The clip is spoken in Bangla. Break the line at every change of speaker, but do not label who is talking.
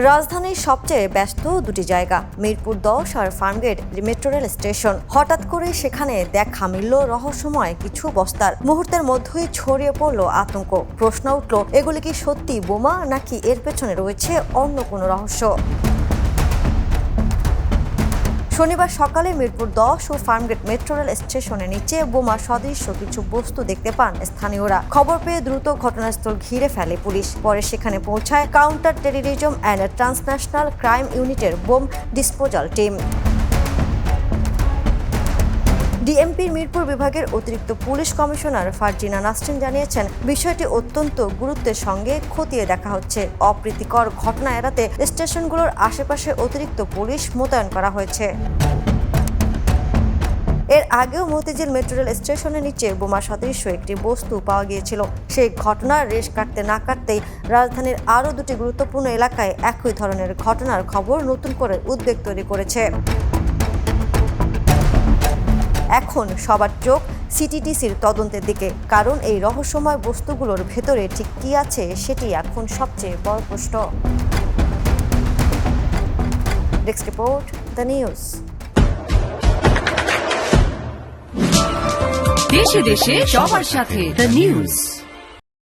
রাজধানীর সবচেয়ে ব্যস্ত দুটি জায়গা মিরপুর 10 আর ফার্মগেট মেট্রো রেল স্টেশন। হঠাৎ করে সেখানে দেখা মিলল রহস্যময় কিছু বস্তার। মুহূর্তের মধ্যেই ছড়িয়ে পড়ল আতঙ্ক। প্রশ্ন উঠল, এগুলি কি সত্যি বোমা নাকি এর পেছনে রয়েছে অন্য কোনো রহস্য? শনিবার সকালে মিরপুর 10 ও ফার্মগেট মেট্রো রেল স্টেশনের নিচে বোমা সদৃশ্য কিছু বস্তু দেখতে পান স্থানীয়রা। খবর পেয়ে দ্রুত ঘটনাস্থল ঘিরে ফেলে পুলিশ। পরে সেখানে পৌঁছায় counter terrorism and transnational crime ইউনিটের বোম ডিসপোজাল টিম। ডিএমপির মিরপুর বিভাগের অতিরিক্ত পুলিশ কমিশনার ফারজিনা নাসরিন জানিয়েছেন, বিষয়টি অত্যন্ত গুরুত্বের সঙ্গে খতিয়ে দেখা হচ্ছে। অপ্রীতিকর ঘটনা এড়াতে স্টেশনগুলোর আশেপাশে অতিরিক্ত পুলিশ মোতায়েন করা হয়েছে। এর আগেও মতিঝিল মেট্রো রেল স্টেশনের নিচে বোমা সদৃশ্য একটি বস্তু পাওয়া গিয়েছিল। সেই ঘটনার রেশ কাটতে না কাটতেই রাজধানীর আরও দুটি গুরুত্বপূর্ণ এলাকায় একই ধরনের ঘটনার খবর নতুন করে উদ্বেগ তৈরি করেছে। এখন সবার চোখ সিটিটিসির তদন্তের দিকে, কারণ এই রহস্যময় বস্তুগুলোর ভেতরে ঠিক কী আছে সেটি এখন সবচেয়ে বড় প্রশ্ন। Desk report, the news.
দেশে দেশে সবার সাথে, দ্য নিউজ।